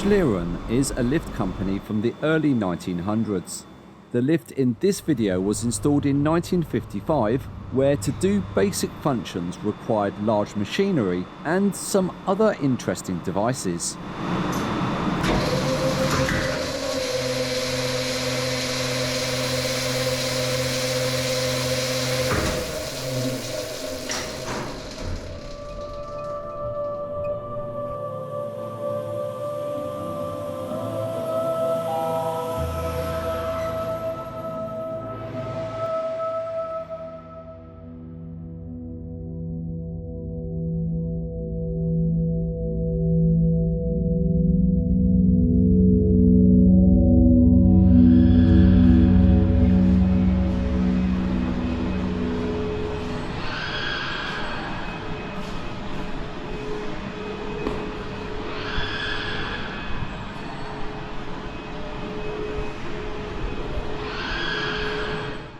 Schlieren is a lift company from the early 1900s. The lift in this video was installed in 1955, where to do basic functions required large machinery and some other interesting devices.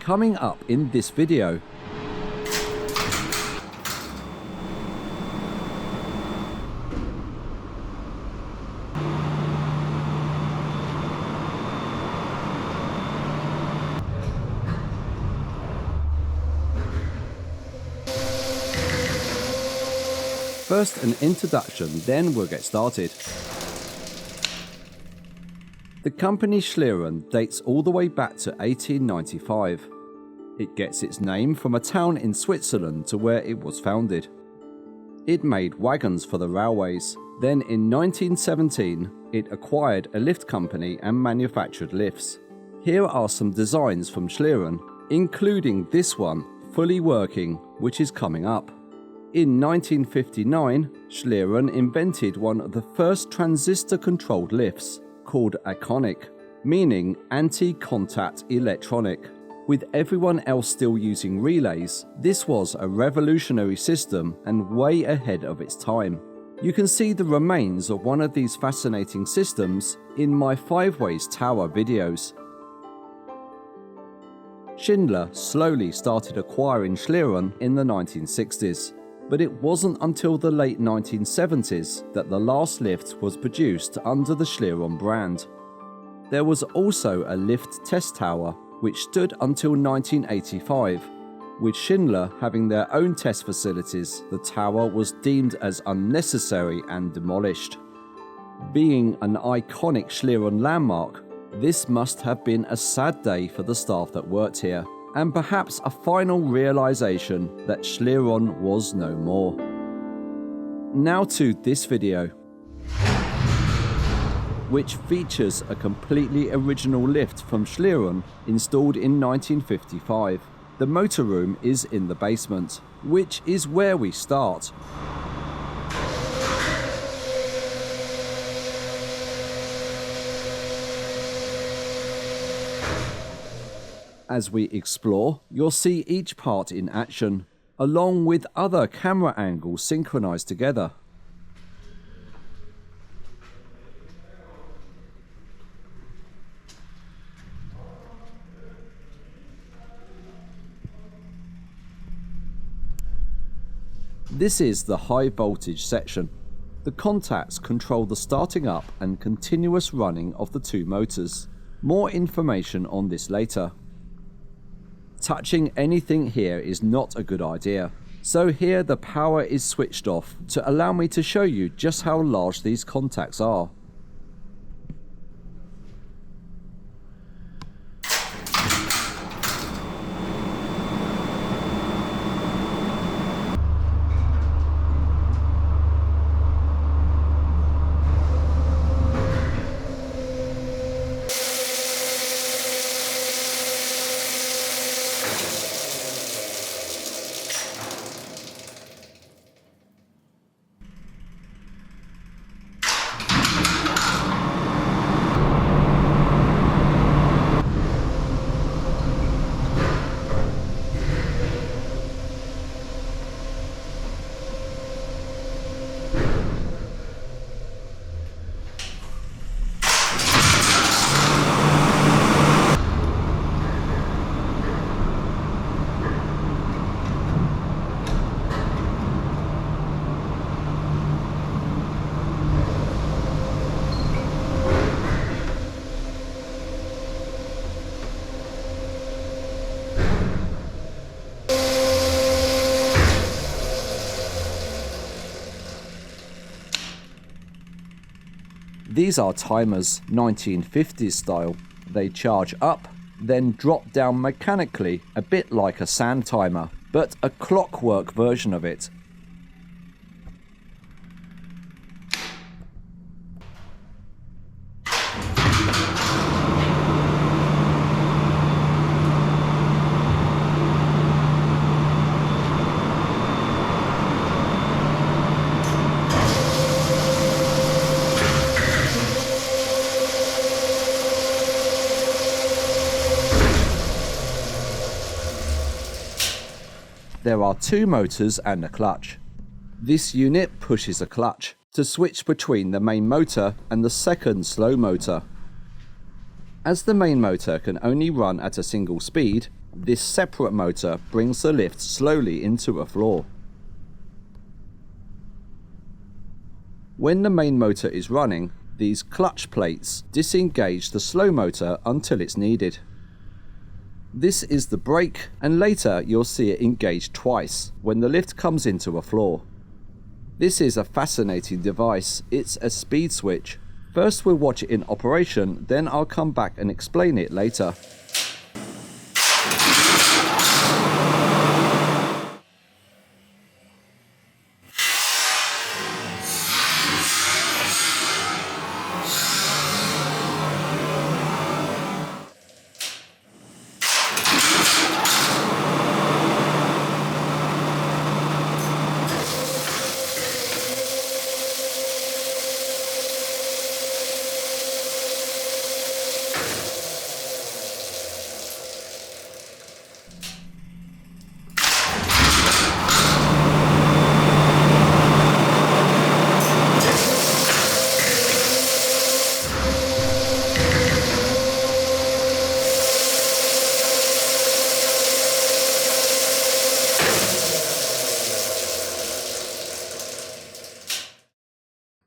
Coming up in this video, first an introduction, then we'll get started. The company Schlieren dates all the way back to 1895. It gets its name from a town in Switzerland to where it was founded. It made wagons for the railways. Then in 1917, it acquired a lift company and manufactured lifts. Here are some designs from Schlieren, including this one, fully working, which is coming up. In 1959, Schlieren invented one of the first transistor-controlled lifts, called aconic, meaning anti-contact electronic. With everyone else still using relays, this was a revolutionary system and way ahead of its time. You can see the remains of one of these fascinating systems in my 5 Ways Tower videos. Schindler slowly started acquiring Schlieren in the 1960s, but it wasn't until the late 1970s that the last lift was produced under the Schlieren brand. There was also a lift test tower, which stood until 1985. With Schindler having their own test facilities, the tower was deemed as unnecessary and demolished. Being an iconic Schlieren landmark, this must have been a sad day for the staff that worked here, and perhaps a final realization that Schlieren was no more. Now to this video, which features a completely original lift from Schlieren installed in 1955. The motor room is in the basement, which is where we start. As we explore, you'll see each part in action, along with other camera angles synchronized together. This is the high voltage section. The contacts control the starting up and continuous running of the 2 motors. More information on this later. Touching anything here is not a good idea, so here the power is switched off to allow me to show you just how large these contacts are. These are timers, 1950s style. They charge up, then drop down mechanically, a bit like a sand timer, but a clockwork version of it. There are two motors and a clutch. This unit pushes a clutch to switch between the main motor and the second slow motor. As the main motor can only run at a single speed, this separate motor brings the lift slowly into a floor. When the main motor is running, these clutch plates disengage the slow motor until it's needed. This is the brake, and later you'll see it engage twice when the lift comes into a floor. This is a fascinating device. It's a speed switch. First we'll watch it in operation, then I'll come back and explain it later.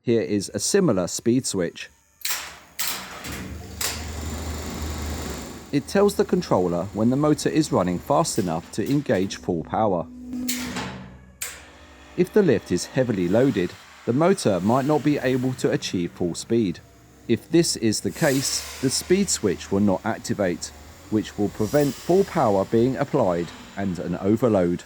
Here is a similar speed switch. It tells the controller when the motor is running fast enough to engage full power. If the lift is heavily loaded, the motor might not be able to achieve full speed. If this is the case, the speed switch will not activate, which will prevent full power being applied and an overload.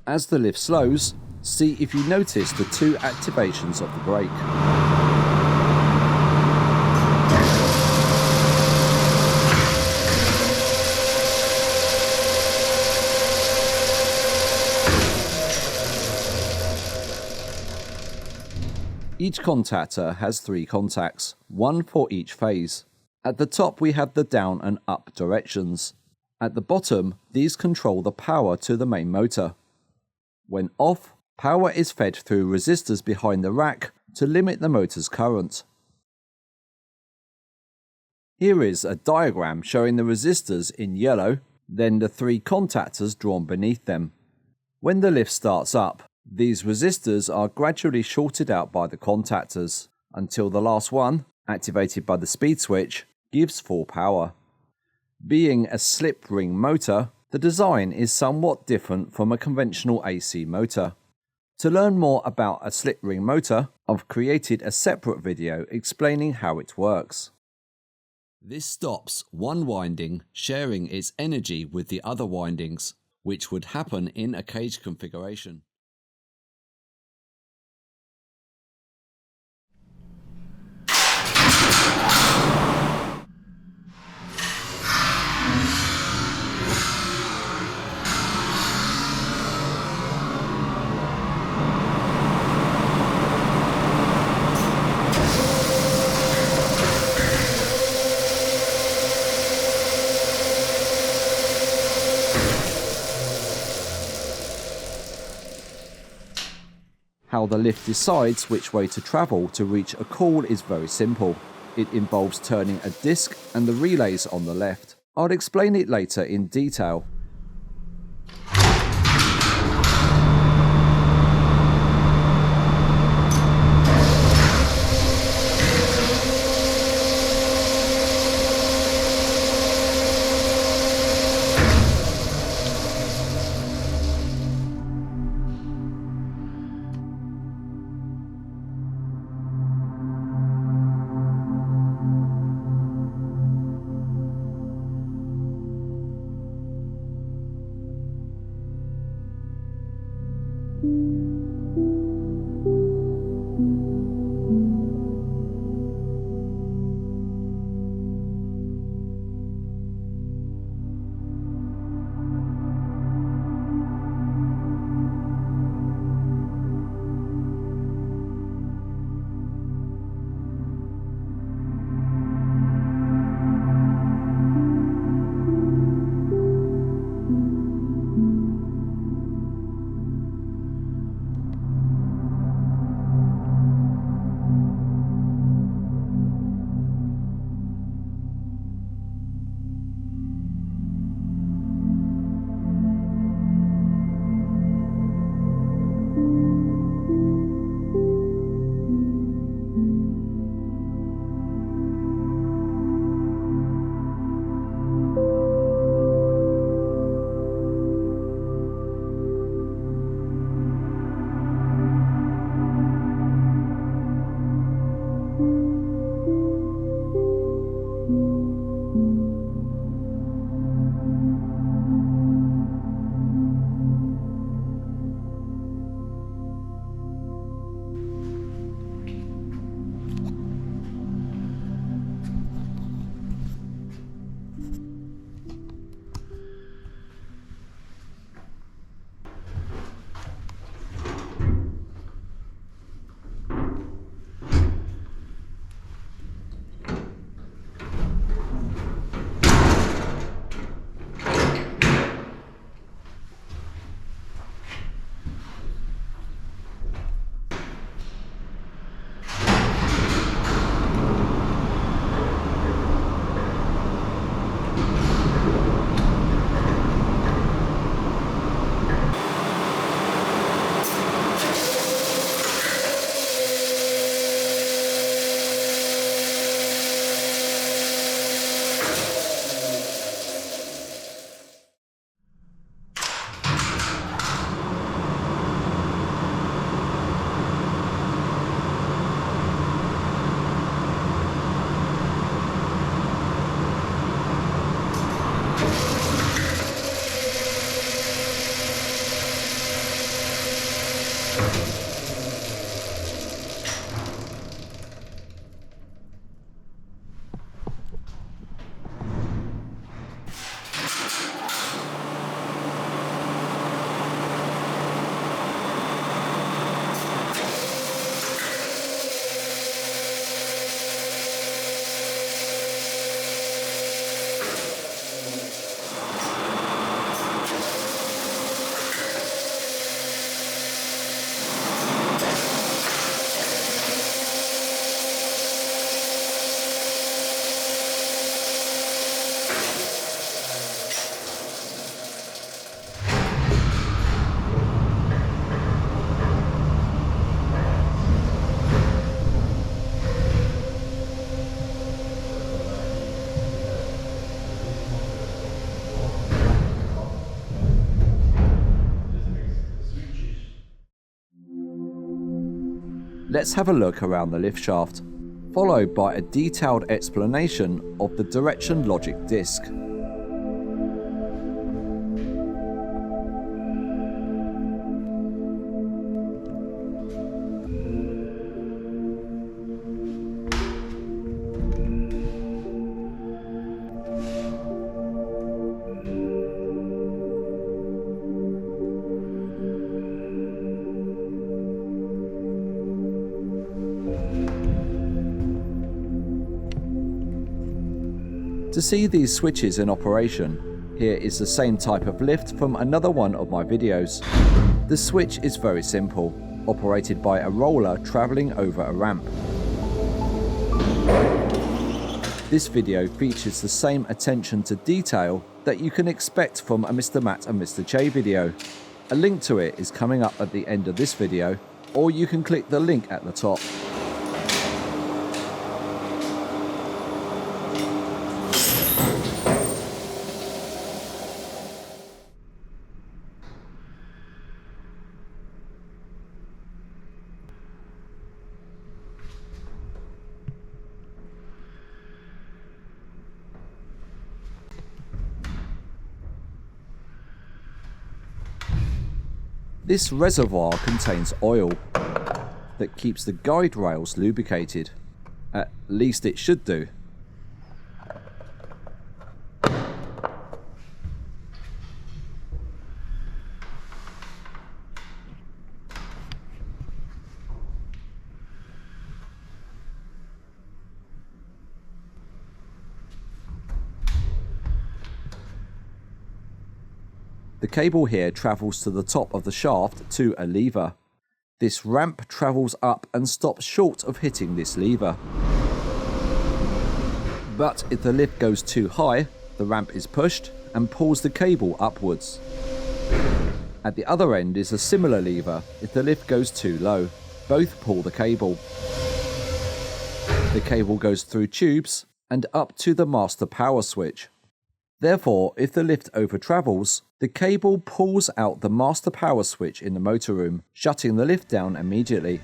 As the lift slows, see if you notice the two activations of the brake. Each contactor has 3 contacts, one for each phase. At the top we have the down and up directions. At the bottom, these control the power to the main motor. When off, power is fed through resistors behind the rack to limit the motor's current. Here is a diagram showing the resistors in yellow, then the 3 contactors drawn beneath them. When the lift starts up, these resistors are gradually shorted out by the contactors until the last one, activated by the speed switch, gives full power. Being a slip ring motor, the design is somewhat different from a conventional AC motor. To learn more about a slip ring motor, I've created a separate video explaining how it works. This stops one winding sharing its energy with the other windings, which would happen in a cage configuration. How the lift decides which way to travel to reach a call is very simple. It involves turning a disc and the relays on the left. I'll explain it later in detail. Let's have a look around the lift shaft, followed by a detailed explanation of the direction logic disc. To see these switches in operation, here is the same type of lift from another one of my videos. The switch is very simple. operated by a roller travelling over a ramp. This video features the same attention to detail that you can expect from a Mr. Matt and Mr. Che video. A link to it is coming up at the end of this video, or you can click the link at the top. This reservoir contains oil that keeps the guide rails lubricated. At least it should do. The cable here travels to the top of the shaft to a lever. This ramp travels up and stops short of hitting this lever. But if the lift goes too high, the ramp is pushed and pulls the cable upwards. At the other end is a similar lever if the lift goes too low. Both pull the cable. The cable goes through tubes and up to the master power switch. Therefore, if the lift over-travels, the cable pulls out the master power switch in the motor room, shutting the lift down immediately.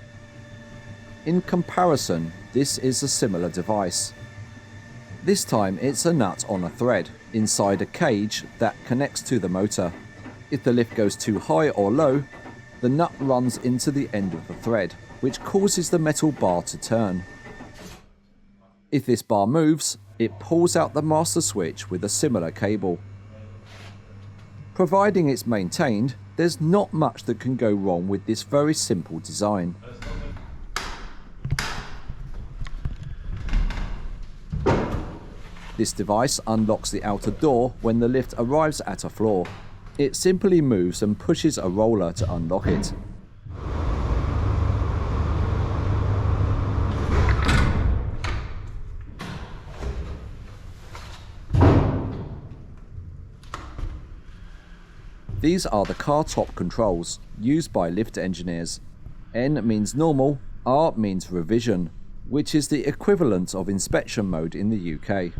In comparison, this is a similar device. This time it's a nut on a thread, inside a cage that connects to the motor. If the lift goes too high or low, the nut runs into the end of the thread, which causes the metal bar to turn. If this bar moves, it pulls out the master switch with a similar cable. Providing it's maintained, there's not much that can go wrong with this very simple design. This device unlocks the outer door when the lift arrives at a floor. It simply moves and pushes a roller to unlock it. These are the car top controls used by lift engineers. N means normal, R means revision, which is the equivalent of inspection mode in the UK.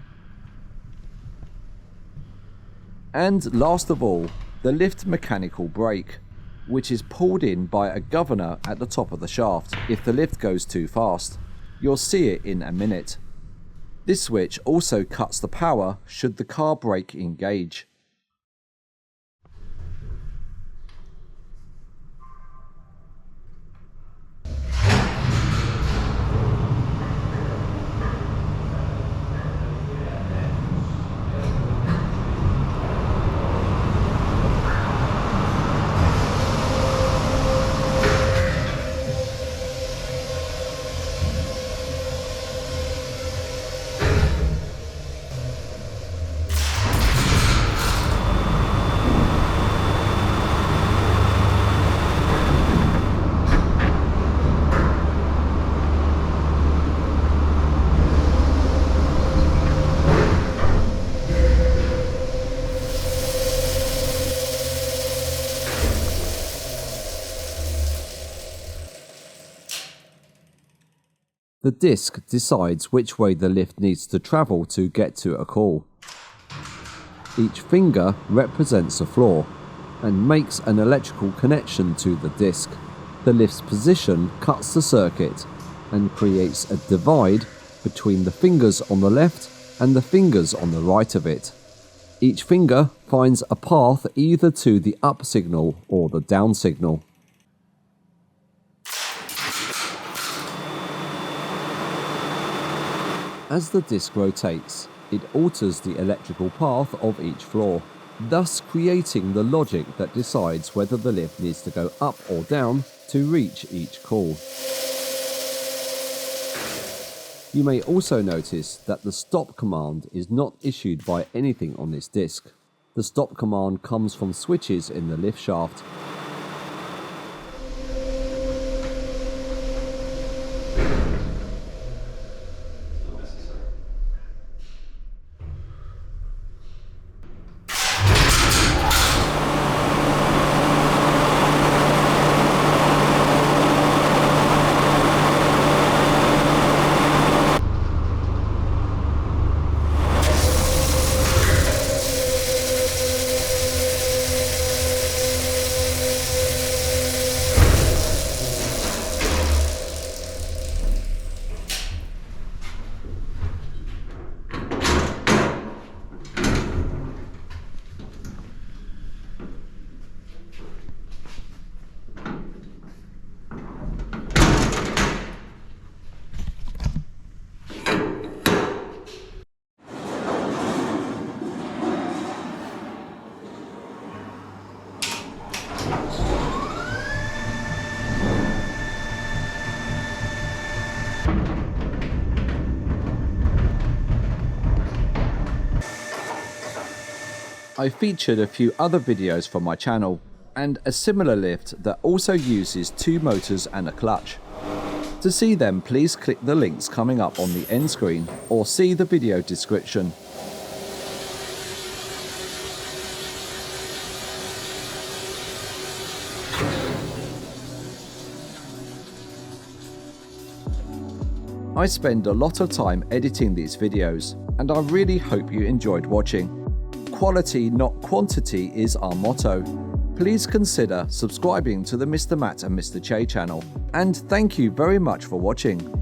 And last of all, the lift mechanical brake, which is pulled in by a governor at the top of the shaft if the lift goes too fast. You'll see it in a minute. This switch also cuts the power should the car brake engage. The disc decides which way the lift needs to travel to get to a call. Each finger represents a floor and makes an electrical connection to the disc. The lift's position cuts the circuit and creates a divide between the fingers on the left and the fingers on the right of it. Each finger finds a path either to the up signal or the down signal. As the disc rotates, it alters the electrical path of each floor, thus creating the logic that decides whether the lift needs to go up or down to reach each call. You may also notice that the stop command is not issued by anything on this disc. The stop command comes from switches in the lift shaft. I featured a few other videos from my channel, and a similar lift that also uses 2 motors and a clutch. To see them, please click the links coming up on the end screen or see the video description. I spend a lot of time editing these videos, and I really hope you enjoyed watching. Quality, not quantity, is our motto. Please consider subscribing to the Mr. Matt and Mr. Che channel, and thank you very much for watching.